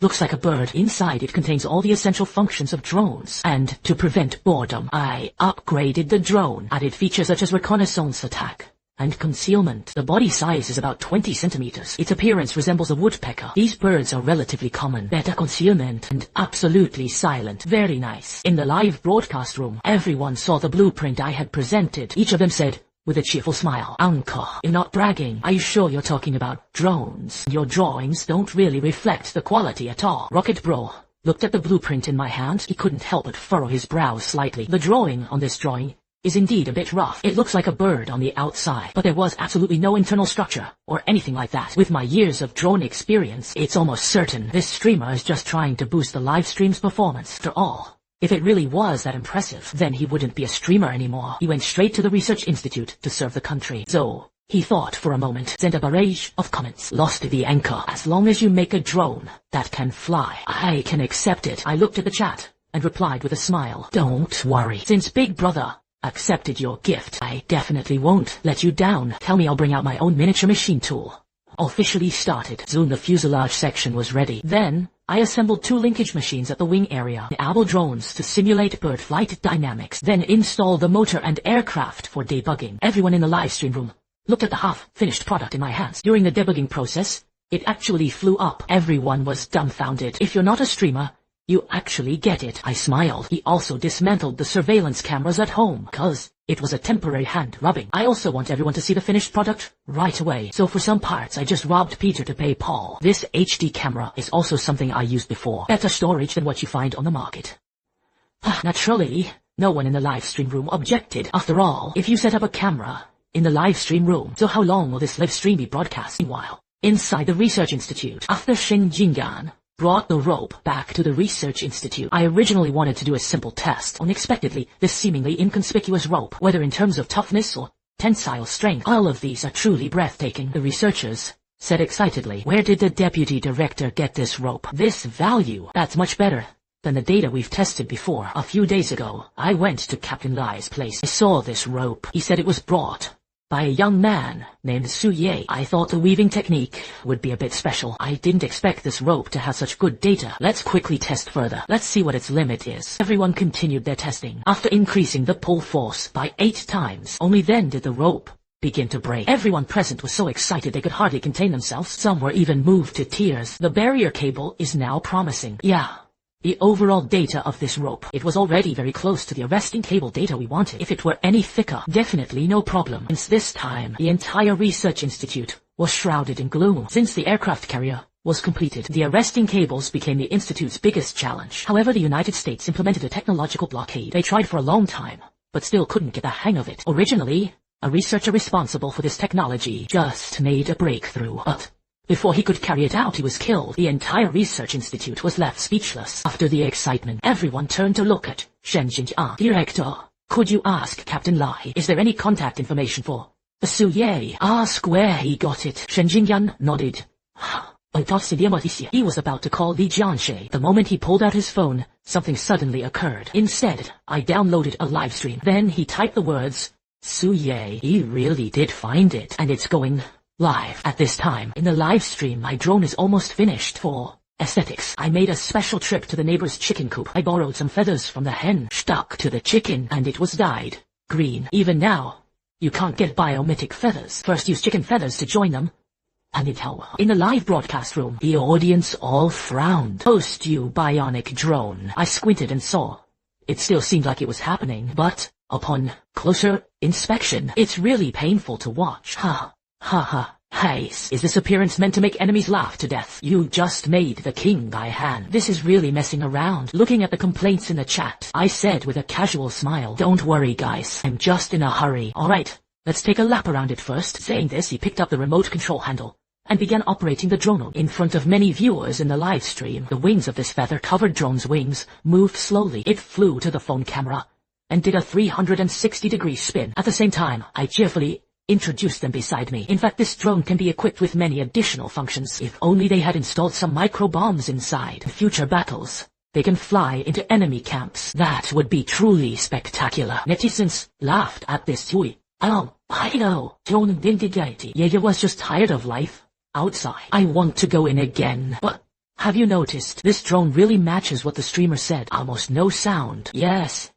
looks like a bird. Inside it contains all the essential functions of drones. And to prevent boredom, I upgraded the drone, added features such as reconnaissance attack and concealment. The body size is about 20 centimeters. Its appearance resembles a woodpecker. These birds are relatively common, better concealment, and absolutely silent. Very nice. In the live broadcast room, everyone saw the blueprint I had presented. Each of them said, with a cheerful smile, Uncle, you're not bragging. Are you sure you're talking about drones? Your drawings don't really reflect the quality at all. Rocket Bro looked at the blueprint in my hand. He couldn't help but furrow his brows slightly. The drawing on this drawing is indeed a bit rough. It looks like a bird on the outside, but there was absolutely no internal structure or anything like that. With my years of drone experience, it's almost certain this streamer is just trying to boost the live stream's performance. After all, if it really was that impressive, then he wouldn't be a streamer anymore. He went straight to the research institute to serve the country. So, he thought for a moment, sent a barrage of comments. Lost the anchor. As long as you make a drone that can fly, I can accept it. I looked at the chat and replied with a smile. Don't worry. Since Big Brother accepted your gift, I definitely won't let you down. Tell me I'll bring out my own miniature machine tool. Officially started. Soon the fuselage section was ready. Then, I assembled 2 linkage machines at the wing area, enable drones to simulate bird flight dynamics, then install the motor and aircraft for debugging. Everyone in the live stream room looked at the half-finished product in my hands. During the debugging process, it actually flew up. Everyone was dumbfounded. If you're not a streamer, you actually get it. I smiled. He also dismantled the surveillance cameras at home, 'cause It was a temporary hand rubbing. I also want everyone to see the finished product right away. So for some parts I just robbed Peter to pay Paul. This HD camera is also something I used before. Better storage than what you find on the market. Naturally, no one in the live stream room objected. After all, if you set up a camera in the live stream room, so how long will this live stream be broadcast? Meanwhile, inside the research institute, after Shen Jingyan brought the rope back to the research institute, I originally wanted to do a simple test. Unexpectedly, this seemingly inconspicuous rope, whether in terms of toughness or tensile strength, all of these are truly breathtaking, the researchers said excitedly. Where did the deputy director get this rope? This value, that's much better than the data we've tested before. A few days ago, I went to Captain Lai's place. I saw this rope. He said it was brought by a young man named Su Ye. I thought the weaving technique would be a bit special. I didn't expect this rope to have such good data. Let's quickly test further. Let's see what its limit is. Everyone continued their testing. After increasing the pull force by 8 times, only then did the rope begin to break. Everyone present was so excited they could hardly contain themselves. Some were even moved to tears. The barrier cable is now promising. Yeah. The overall data of this rope, it was already very close to the arresting cable data we wanted. If it were any thicker, definitely no problem. Since this time, the entire research institute was shrouded in gloom. Since the aircraft carrier was completed, the arresting cables became the institute's biggest challenge. However, the United States implemented a technological blockade. They tried for a long time, but still couldn't get the hang of it. Originally, a researcher responsible for this technology just made a breakthrough, but before he could carry it out, he was killed. The entire research institute was left speechless. After the excitement, everyone turned to look at Shen Jingyan. Director, could you ask Captain Lai, is there any contact information for the Su Ye? Ask where he got it. Shen Jingyan nodded. He was about to call Li Jianshe. The moment he pulled out his phone, something suddenly occurred. Instead, I downloaded a live stream. Then he typed the words, Su Ye. He really did find it, and it's going live. At this time, in the live stream, my drone is almost finished. For aesthetics, I made a special trip to the neighbor's chicken coop. I borrowed some feathers from the hen, stuck to the chicken, and it was dyed green. Even now, you can't get biomimetic feathers. First use chicken feathers to join them. In the live broadcast room, the audience all frowned. Post you, Bionic drone. I squinted and saw. It still seemed like it was happening, but upon closer inspection, it's really painful to watch. Hey, is this appearance meant to make enemies laugh to death? You just made the king guy hand. This is really messing around. Looking at the complaints in the chat, I said with a casual smile, don't worry guys, I'm just in a hurry. Alright, let's take a lap around it first. Saying this, he picked up the remote control handle and began operating the drone. In front of many viewers in the live stream, the wings of this feather-covered drone's wings moved slowly. It flew to the phone camera and did a 360-degree spin. At the same time, I cheerfully introduced them beside me. In fact, this drone can be equipped with many additional functions. If only they had installed some micro-bombs inside. In future battles, they can fly into enemy camps. That would be truly spectacular. Netizens laughed at this. I know. Yaya was just tired of life outside. I want to go in again. But have you noticed? This drone really matches what the streamer said. Almost no sound. Yes,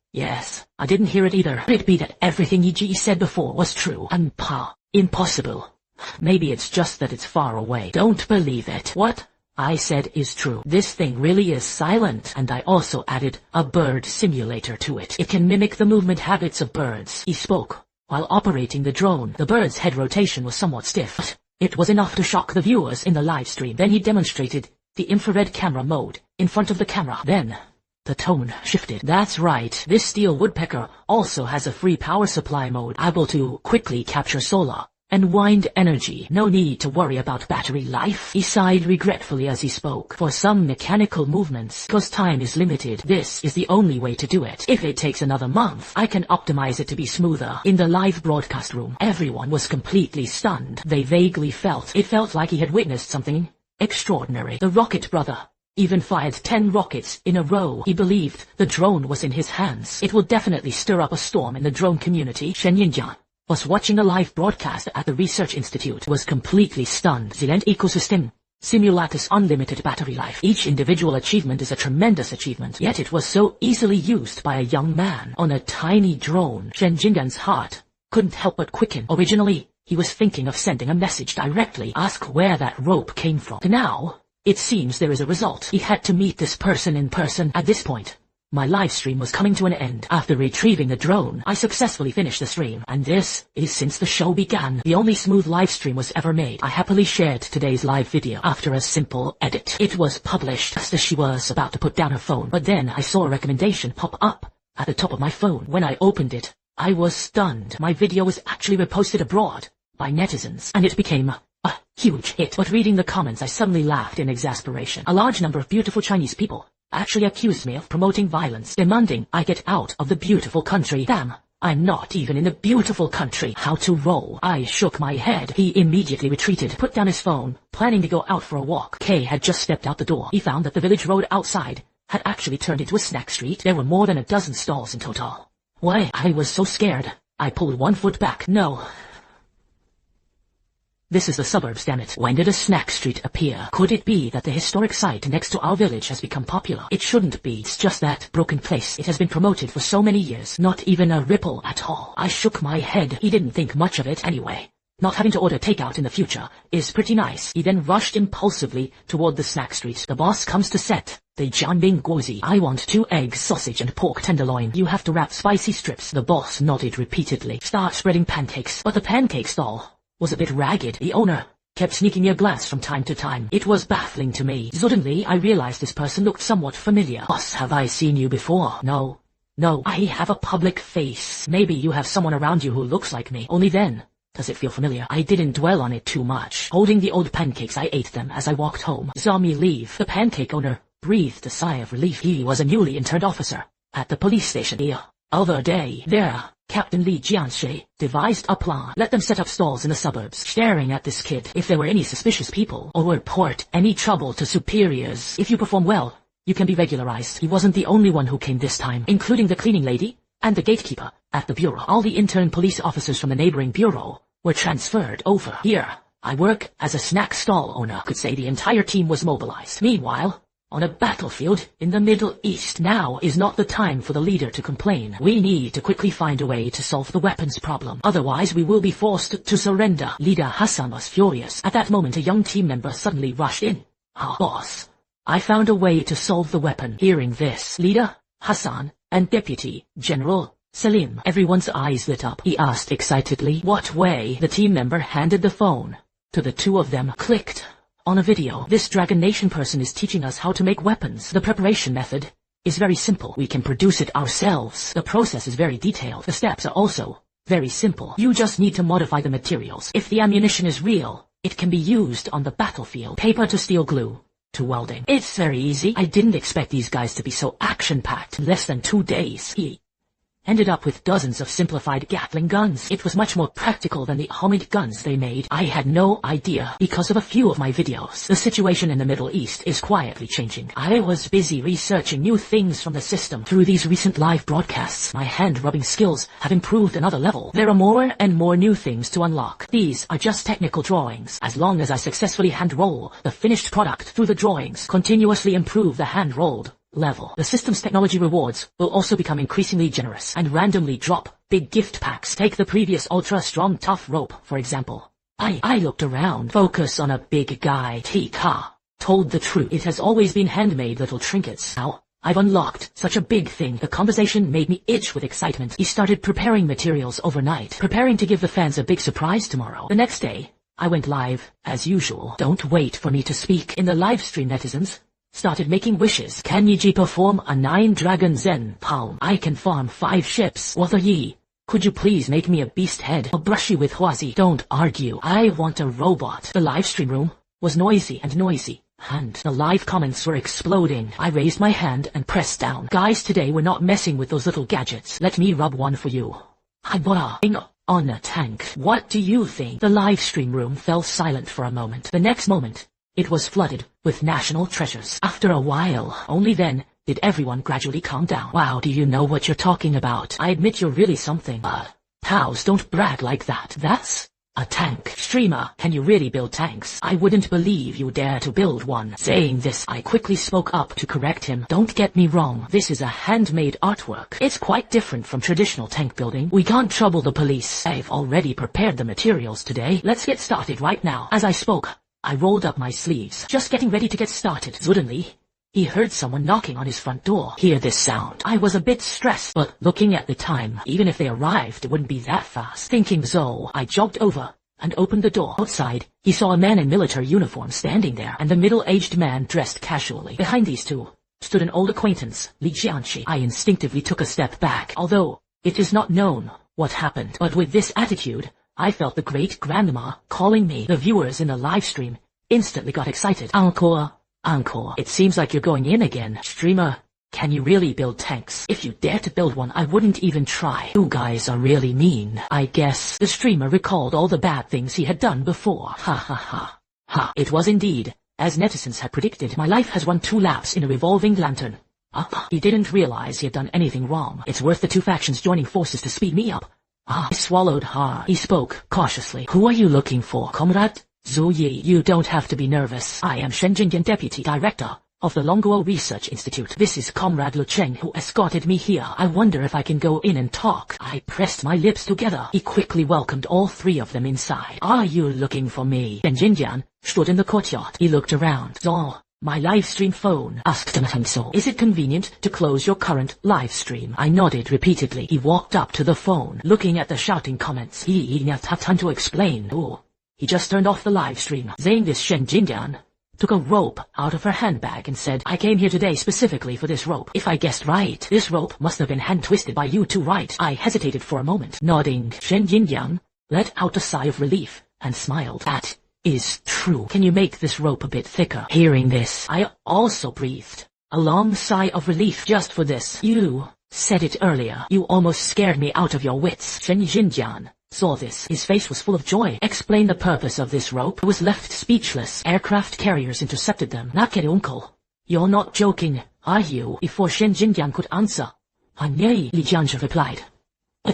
I didn't hear it either. Could it be that everything EG said before was true? And impossible. Maybe it's just that it's far away. Don't believe it. What I said is true. This thing really is silent, and I also added a bird simulator to it. It can mimic the movement habits of birds. He spoke while operating the drone. The bird's head rotation was somewhat stiff, but it was enough to shock the viewers in the live stream. Then he demonstrated the infrared camera mode in front of the camera. Then the tone shifted. That's right, this steel woodpecker also has a free power supply mode, able to quickly capture solar and wind energy. No need to worry about battery life. He sighed regretfully as he spoke. For some mechanical movements, because time is limited, this is the only way to do it. If it takes another month, I can optimize it to be smoother. In the live broadcast room, everyone was completely stunned. It felt like he had witnessed something extraordinary. The Rocket brother even fired 10 rockets in a row. He believed the drone was in his hands. It will definitely stir up a storm in the drone community. Shen Yinjian was watching a live broadcast at the research institute, was completely stunned. Zilent ecosystem. Simulatus unlimited battery life. Each individual achievement is a tremendous achievement, yet it was so easily used by a young man on a tiny drone. Shen Jingan's heart couldn't help but quicken. Originally, he was thinking of sending a message directly, ask where that rope came from. Now, it seems there is a result. He had to meet this person in person. At this point, My live stream was coming to an end. After retrieving the drone, I successfully finished the stream, and this is since the show began the only smooth live stream was ever made. I happily shared today's live video after a simple edit. It was published just as she was about to put down her phone, but then I saw a recommendation pop up at the top of my phone. When I opened it, I was stunned. My video was actually reposted abroad by netizens, and it became a huge hit. But reading the comments, I suddenly laughed in exasperation. A large number of beautiful Chinese people actually accused me of promoting violence, demanding I get out of the beautiful country. Damn, I'm not even in the beautiful country. How to roll? I shook my head. He immediately retreated, put down his phone, planning to go out for a walk. Kay had just stepped out the door. He found that the village road outside had actually turned into a snack street. There were more than a dozen stalls in total. Why? I was so scared. I pulled 1 foot back. No. This is the suburbs, damn it. When did a snack street appear? Could it be that the historic site next to our village has become popular? It shouldn't be. It's just that broken place. It has been promoted for so many years. Not even a ripple at all. I shook my head. He didn't think much of it anyway. Not having to order takeout in the future is pretty nice. He then rushed impulsively toward the snack street. The boss comes to set the Jianbing Guozi. I want 2 eggs, sausage and pork tenderloin. You have to wrap spicy strips. The boss nodded repeatedly. Start spreading pancakes. But the pancake stall was a bit ragged. The owner kept sneaking a glass from time to time. It was baffling to me. Suddenly, I realized this person looked somewhat familiar. Boss, have I seen you before? No. I have a public face. Maybe you have someone around you who looks like me. Only then does it feel familiar. I didn't dwell on it too much. Holding the old pancakes, I ate them as I walked home. Saw me leave. The pancake owner breathed a sigh of relief. He was a newly interned officer at the police station. The other day, there, Captain Li Jianxi devised a plan. Let them set up stalls in the suburbs, staring at this kid. If there were any suspicious people, or report any trouble to superiors, if you perform well, you can be regularized. He wasn't the only one who came this time, including the cleaning lady and the gatekeeper at the bureau. All the intern police officers from the neighboring bureau were transferred over. Here, I work as a snack stall owner. Could say the entire team was mobilized. Meanwhile, on a battlefield in the Middle East, now is not the time for the leader to complain. We need to quickly find a way to solve the weapons problem. Otherwise, we will be forced to surrender. Leader Hassan was furious. At that moment, a young team member suddenly rushed in. Boss, I found a way to solve the weapon. Hearing this, Leader Hassan and Deputy General Salim, everyone's eyes lit up. He asked excitedly, what way? The team member handed the phone to the two of them. Clicked on a video. This Dragon Nation person is teaching us how to make weapons. The preparation method is very simple. We can produce it ourselves. The process is very detailed. The steps are also very simple. You just need to modify the materials. If the ammunition is real, it can be used on the battlefield. Paper to steel glue to welding. It's very easy. I didn't expect these guys to be so action-packed. In less than 2 days, he ended up with dozens of simplified Gatling guns. It was much more practical than the homemade guns they made. I had no idea because of a few of my videos. The situation in the Middle East is quietly changing. I was busy researching new things from the system. Through these recent live broadcasts, my hand-rubbing skills have improved another level. There are more and more new things to unlock. These are just technical drawings. As long as I successfully hand-roll the finished product through the drawings, continuously improve the hand-rolled level, the system's technology rewards will also become increasingly generous and randomly drop big gift packs. Take the previous ultra-strong tough rope, for example. I looked around. Focus on a big guy. Tika told the truth. It has always been handmade little trinkets. Now, I've unlocked such a big thing. The conversation made me itch with excitement. He started preparing materials overnight, preparing to give the fans a big surprise tomorrow. The next day, I went live, as usual. Don't wait for me to speak. In the live stream, netizens started making wishes. Can Yiji perform a 9-dragon Zen palm? I can farm 5 ships. What are ye? Could you please make me a beast head? I'll brush you with Huazi. Don't argue. I want a robot. The live stream room was noisy, and the live comments were exploding. I raised my hand and pressed down. Guys, today we're not messing with those little gadgets. Let me rub one for you. I bought on a tank. What do you think? The live stream room fell silent for a moment. The next moment, it was flooded with national treasures. After a while, only then, did everyone gradually calm down. Wow, do you know what you're talking about? I admit you're really something. Pals, don't brag like that. That's a tank. Streamer, can you really build tanks? I wouldn't believe you dare to build one. Saying this, I quickly spoke up to correct him. Don't get me wrong, this is a handmade artwork. It's quite different from traditional tank building. We can't trouble the police. I've already prepared the materials today. Let's get started right now. As I spoke, I rolled up my sleeves, just getting ready to get started. Suddenly, he heard someone knocking on his front door. Hear this sound. I was a bit stressed, but looking at the time, even if they arrived, it wouldn't be that fast. Thinking so, I jogged over and opened the door. Outside, he saw a man in military uniform standing there, and a middle-aged man dressed casually. Behind these two stood an old acquaintance, Li Jianqi. I instinctively took a step back, although it is not known what happened. But with this attitude, I felt the great-grandma calling me. The viewers in the live stream instantly got excited. Encore, encore. It seems like you're going in again. Streamer, can you really build tanks? If you dare to build one, I wouldn't even try. You guys are really mean. I guess the streamer recalled all the bad things he had done before. Ha ha ha. Ha. It was indeed, as netizens had predicted. My life has run 2 laps in a revolving lantern. He didn't realize he had done anything wrong. It's worth the 2 factions joining forces to speed me up. I swallowed hard. He spoke cautiously. Who are you looking for, comrade? Zhu Yi. You don't have to be nervous. I am Shen Jinyan, Deputy Director of the Longguo Research Institute. This is Comrade Lu Cheng who escorted me here. I wonder if I can go in and talk. I pressed my lips together. He quickly welcomed all 3 of them inside. Are you looking for me? Shen Jinyan stood in the courtyard. He looked around. So, my livestream phone, asked him. So, is it convenient to close your current livestream? I nodded repeatedly. He walked up to the phone, looking at the shouting comments. He didn't have time to explain. He just turned off the livestream. Saying this, Shen Jinyan took a rope out of her handbag and said, I came here today specifically for this rope. If I guessed right, this rope must have been hand-twisted by you two, right? I hesitated for a moment. Nodding, Shen Jinyan let out a sigh of relief and smiled. That is true. Can you make this rope a bit thicker? Hearing this, I also breathed a long sigh of relief. Just for this. You said it earlier. You almost scared me out of your wits. Shen Jinyan saw this. His face was full of joy. Explain the purpose of this rope. I was left speechless. Aircraft carriers intercepted them. Naked uncle. You're not joking, are you? Before Shen Jinyan could answer, Nay, Li Jianzhi replied.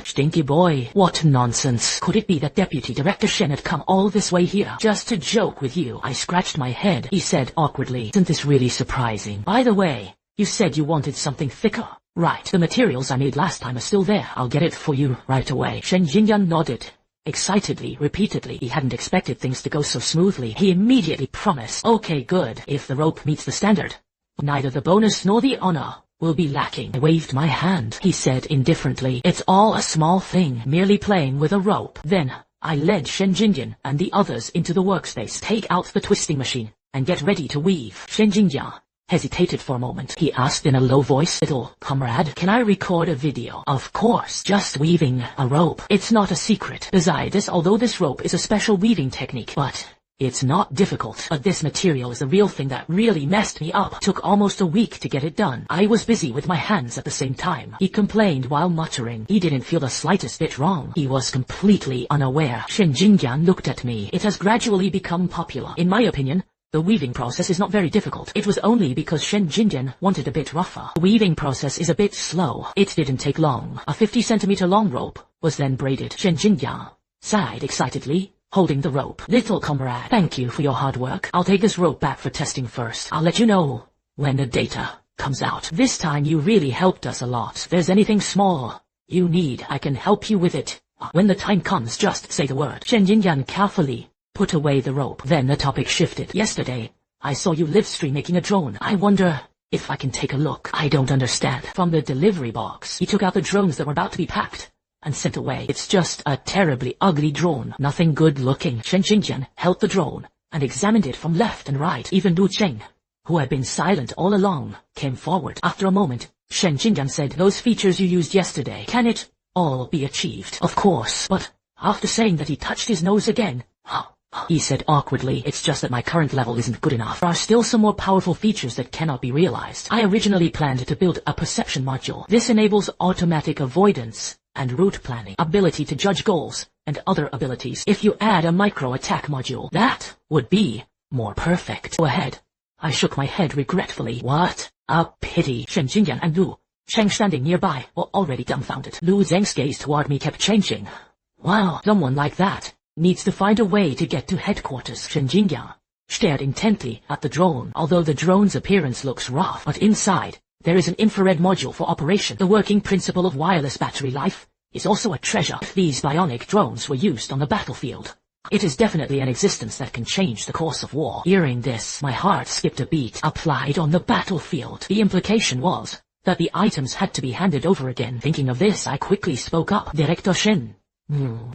Stinky boy, what nonsense. Could it be that Deputy Director Shen had come all this way here just to joke with you? I scratched my head. He said awkwardly, isn't this really surprising? By the way, you said you wanted something thicker. Right, the materials I made last time are still there. I'll get it for you right away. Shen Jinyan nodded excitedly, repeatedly. He hadn't expected things to go so smoothly. He immediately promised. Okay, good. If the rope meets the standard, neither the bonus nor the honor will be lacking. I waved my hand. He said indifferently, it's all a small thing, merely playing with a rope. Then, I led Shen Jinyan and the others into the workspace. Take out the twisting machine and get ready to weave. Shen Jinyan hesitated for a moment. He asked in a low voice, little comrade, can I record a video? Of course, just weaving a rope. It's not a secret. Besides, although this rope is a special weaving technique, but it's not difficult. But this material is the real thing that really messed me up. Took almost a week to get it done. I was busy with my hands at the same time. He complained while muttering. He didn't feel the slightest bit wrong. He was completely unaware. Shen Jinyan looked at me. It has gradually become popular. In my opinion, the weaving process is not very difficult. It was only because Shen Jinyan wanted a bit rougher. The weaving process is a bit slow. It didn't take long. A 50-centimeter long rope was then braided. Shen Jinyan sighed excitedly, holding the rope. Little comrade, thank you for your hard work. I'll take this rope back for testing first. I'll let you know when the data comes out. This time you really helped us a lot. If there's anything small you need, I can help you with it. When the time comes, just say the word. Shen Jinyan carefully put away the rope. Then the topic shifted. Yesterday, I saw you live stream making a drone. I wonder if I can take a look. I don't understand. From the delivery box, he took out the drones that were about to be packed and sent away. It's just a terribly ugly drone. Nothing good looking. Shen Jinyan held the drone and examined it from left and right. Even Lu Cheng, who had been silent all along, came forward. After a moment, Shen Jinyan said, those features you used yesterday, can it all be achieved? Of course. But after saying that, he touched his nose again. He said awkwardly, it's just that my current level isn't good enough. There are still some more powerful features that cannot be realized. I originally planned to build a perception module. This enables automatic avoidance and route planning, ability to judge goals, and other abilities. If you add a micro attack module, that would be more perfect. Go ahead. I shook my head regretfully. What a pity. Shen Jinyan and Lu Cheng, standing nearby, were already dumbfounded. Lu Zheng's gaze toward me kept changing. Wow, someone like that needs to find a way to get to headquarters. Shen Jinyan stared intently at the drone. Although the drone's appearance looks rough, but inside there is an infrared module for operation. The working principle of wireless battery life is also a treasure. If these bionic drones were used on the battlefield, It is definitely an existence that can change the course of war. Hearing this, my heart skipped a beat. Applied on the battlefield. The implication was that the items had to be handed over again. Thinking of this, I quickly spoke up. Director Shin.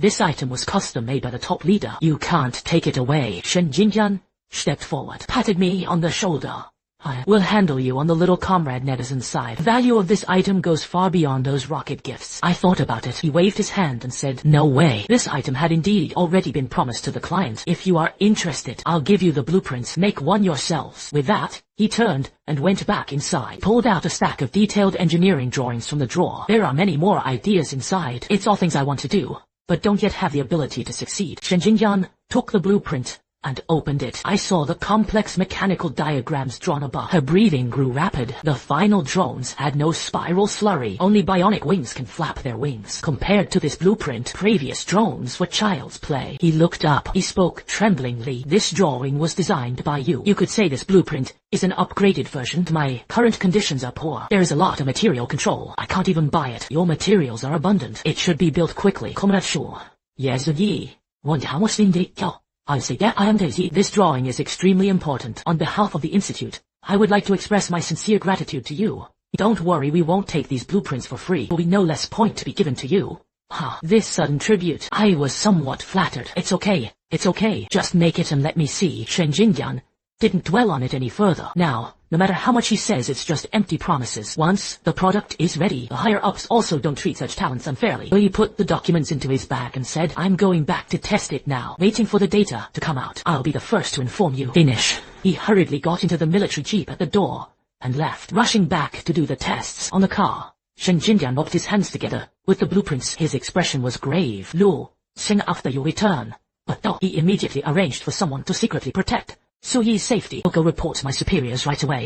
This item was custom made by the top leader. You can't take it away. Shen Jinjian stepped forward, patted me on the shoulder. I will handle you on the little comrade netizen side. The value of this item goes far beyond those rocket gifts. I thought about it. He waved his hand and said, no way. This item had indeed already been promised to the client. If you are interested, I'll give you the blueprints. Make one yourselves. With that, he turned and went back inside, pulled out a stack of detailed engineering drawings from the drawer. There are many more ideas inside. It's all things I want to do, but don't yet have the ability to succeed. Shen Jinjian took the blueprint and opened it. I saw the complex mechanical diagrams drawn above. Her breathing grew rapid. The final drones had no spiral slurry. Only bionic wings can flap their wings. Compared to this blueprint, previous drones were child's play. He looked up. He spoke tremblingly. This drawing was designed by you. You could say this blueprint is an upgraded version. My current conditions are poor. There is a lot of material control. I can't even buy it. Your materials are abundant. It should be built quickly. Comrade Shaw. Yes, ye. I say that I am Daisy. This drawing is extremely important. On behalf of the Institute, I would like to express my sincere gratitude to you. Don't worry, we won't take these blueprints for free. There will be no less point to be given to you. This sudden tribute, I was somewhat flattered. It's okay. Just make it and let me see. Shen Jinjian didn't dwell on it any further. Now, no matter how much he says, it's just empty promises. Once the product is ready, the higher-ups also don't treat such talents unfairly. So he put the documents into his bag and said, I'm going back to test it now, waiting for the data to come out. I'll be the first to inform you. Finish. He hurriedly got into the military jeep at the door and left, rushing back to do the tests. On the car, Shen Jinjian rubbed his hands together with the blueprints. His expression was grave. Lu, sing after you return. But though he immediately arranged for someone to secretly protect Su Yi's safety. I'll go report to my superiors right away.